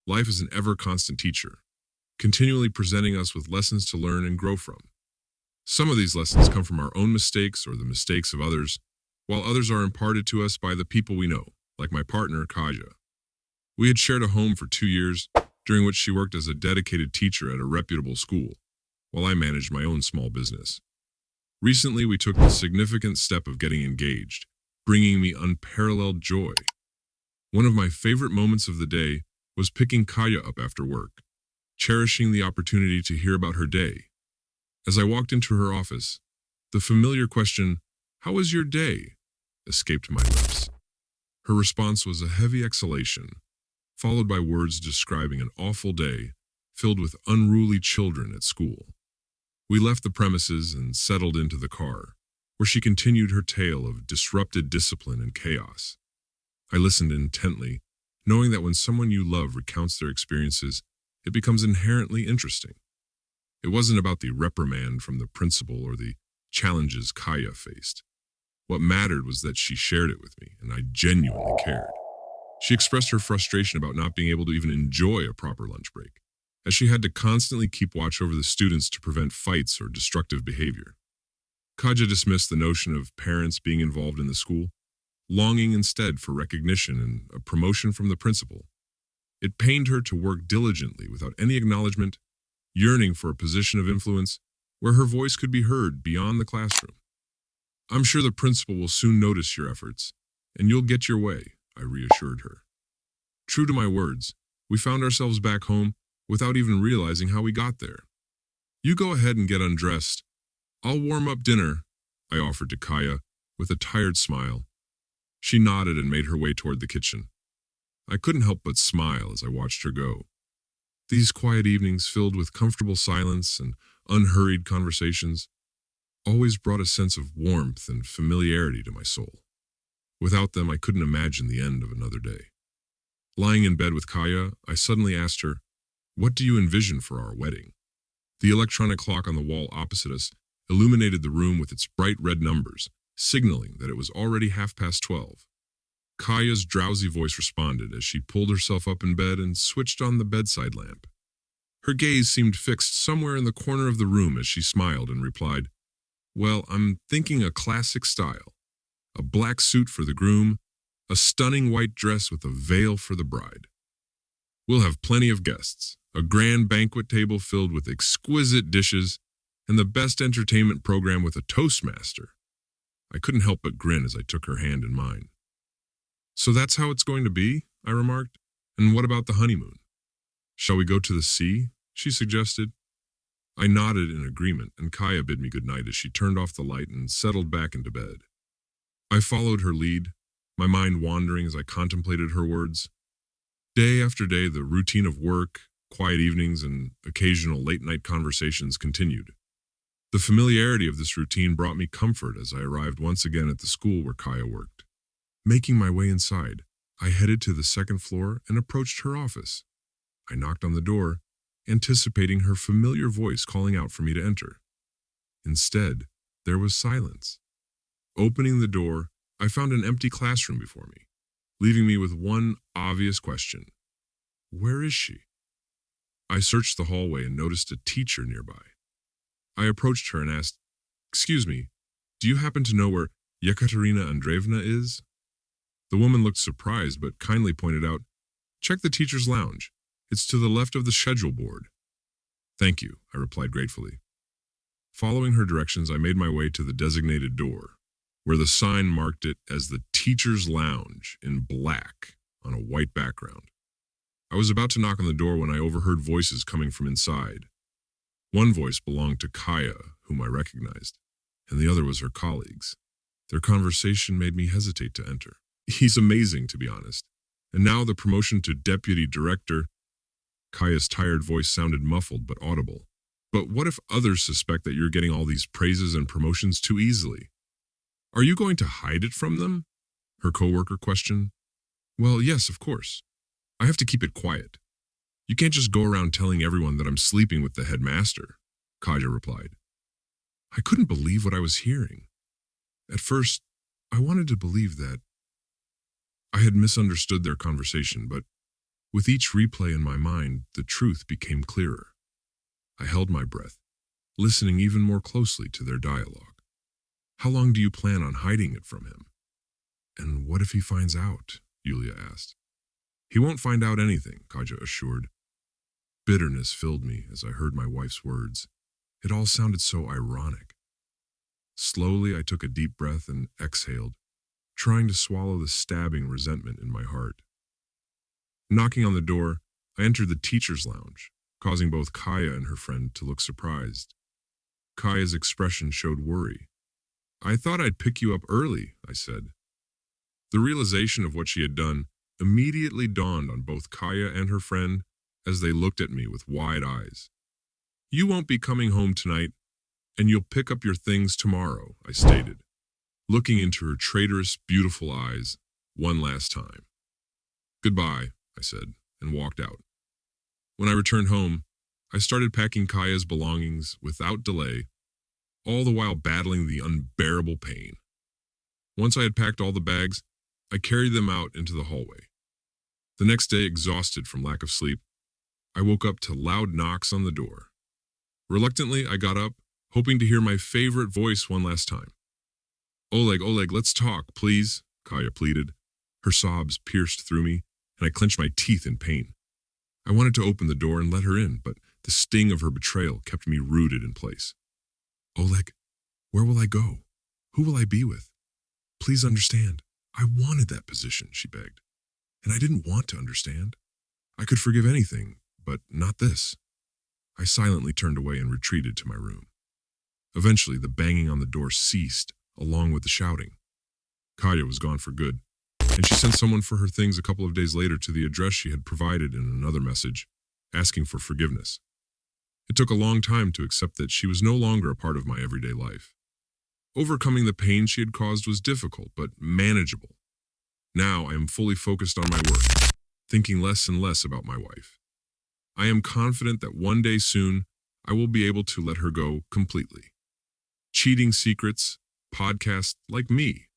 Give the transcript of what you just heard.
Life is an ever-constant teacher, continually presenting us with lessons to learn and grow from. Some of these lessons come from our own mistakes or the mistakes of others, while others are imparted to us by the people we know, like my partner, Kaja. We had shared a home for 2 years, during which she worked as a dedicated teacher at a reputable school, while I managed my own small business. Recently, we took the significant step of getting engaged, bringing me unparalleled joy. One of my favorite moments of the day was picking Kaya up after work, cherishing the opportunity to hear about her day. As I walked into her office, the familiar question, "How was your day?" escaped my lips. Her response was a heavy exhalation, followed by words describing an awful day filled with unruly children at school. We left the premises and settled into the car, where she continued her tale of disrupted discipline and chaos. I listened intently, knowing that when someone you love recounts their experiences, it becomes inherently interesting. It wasn't about the reprimand from the principal or the challenges Kaya faced. What mattered was that she shared it with me, and I genuinely cared. She expressed her frustration about not being able to even enjoy a proper lunch break, as she had to constantly keep watch over the students to prevent fights or destructive behavior. Kaja dismissed the notion of parents being involved in the school, longing instead for recognition and a promotion from the principal. It pained her to work diligently without any acknowledgement, yearning for a position of influence where her voice could be heard beyond the classroom. "I'm sure the principal will soon notice your efforts, and you'll get your way," I reassured her. True to my words, we found ourselves back home without even realizing how we got there. "You go ahead and get undressed. I'll warm up dinner," I offered to Kaya with a tired smile. She nodded and made her way toward the kitchen. I couldn't help but smile as I watched her go. These quiet evenings filled with comfortable silence and unhurried conversations always brought a sense of warmth and familiarity to my soul. Without them, I couldn't imagine the end of another day. Lying in bed with Kaya, I suddenly asked her, "What do you envision for our wedding?" The electronic clock on the wall opposite us illuminated the room with its bright red numbers, signaling that it was already 12:30. Kaya's drowsy voice responded as she pulled herself up in bed and switched on the bedside lamp. Her gaze seemed fixed somewhere in the corner of the room as she smiled and replied, "Well, I'm thinking a classic style. A black suit for the groom, a stunning white dress with a veil for the bride. We'll have plenty of guests, a grand banquet table filled with exquisite dishes, and the best entertainment program with a toastmaster." I couldn't help but grin as I took her hand in mine. "So that's how it's going to be?" I remarked. "And what about the honeymoon? Shall we go to the sea?" she suggested. I nodded in agreement, and Kaya bid me goodnight as she turned off the light and settled back into bed. I followed her lead, my mind wandering as I contemplated her words. Day after day, the routine of work, quiet evenings, and occasional late-night conversations continued. The familiarity of this routine brought me comfort as I arrived once again at the school where Kaya worked. Making my way inside, I headed to the second floor and approached her office. I knocked on the door, anticipating her familiar voice calling out for me to enter. Instead, there was silence. Opening the door, I found an empty classroom before me, leaving me with one obvious question. Where is she? I searched the hallway and noticed a teacher nearby. I approached her and asked, "Excuse me, do you happen to know where Yekaterina Andreevna is?" The woman looked surprised but kindly pointed out, "Check the teacher's lounge. It's to the left of the schedule board." "Thank you," I replied gratefully. Following her directions, I made my way to the designated door, where the sign marked it as the teacher's lounge in black on a white background. I was about to knock on the door when I overheard voices coming from inside. One voice belonged to Kaya, whom I recognized, and the other was her colleague's. Their conversation made me hesitate to enter. "He's amazing, to be honest. And now the promotion to deputy director." Kaya's tired voice sounded muffled but audible. "But what if others suspect that you're getting all these praises and promotions too easily? Are you going to hide it from them?" her coworker questioned. "Well, yes, of course. I have to keep it quiet. You can't just go around telling everyone that I'm sleeping with the headmaster," Kaya replied. I couldn't believe what I was hearing. At first, I wanted to believe that I had misunderstood their conversation, but With each replay in my mind, the truth became clearer. I held my breath, listening even more closely to their dialogue. How long do you plan on hiding it from him? And what if he finds out? Yulia asked. He won't find out anything, Katya assured. Bitterness filled me as I heard my wife's words. It all sounded so ironic. Slowly, I took a deep breath and exhaled, trying to swallow the stabbing resentment in my heart. Knocking on the door, I entered the teacher's lounge, causing both Kaya and her friend to look surprised. Kaya's expression showed worry. I thought I'd pick you up early, I said. The realization of what she had done immediately dawned on both Kaya and her friend as they looked at me with wide eyes. You won't be coming home tonight, and you'll pick up your things tomorrow, I stated, looking into her traitorous, beautiful eyes one last time. Goodbye, I said, and walked out. When I returned home, I started packing Kaya's belongings without delay, all the while battling the unbearable pain. Once I had packed all the bags, I carried them out into the hallway. The next day, exhausted from lack of sleep, I woke up to loud knocks on the door. Reluctantly, I got up, hoping to hear my favorite voice one last time. Oleg, let's talk, please, Kaya pleaded. Her sobs pierced through me, and I clenched my teeth in pain. I wanted to open the door and let her in, but the sting of her betrayal kept me rooted in place. Oleg, where will I go? Who will I be with? Please understand, I wanted that position, she begged. And I didn't want to understand. I could forgive anything, but not this. I silently turned away and retreated to my room. Eventually, the banging on the door ceased, along with the shouting. Kaya was gone for good, and she sent someone for her things a couple of days later to the address she had provided in another message, asking for forgiveness. It took a long time to accept that she was no longer a part of my everyday life. Overcoming the pain she had caused was difficult, but manageable. Now I am fully focused on my work, thinking less and less about my wife. I am confident that one day soon, I will be able to let her go completely. Cheating secrets, podcasts like me,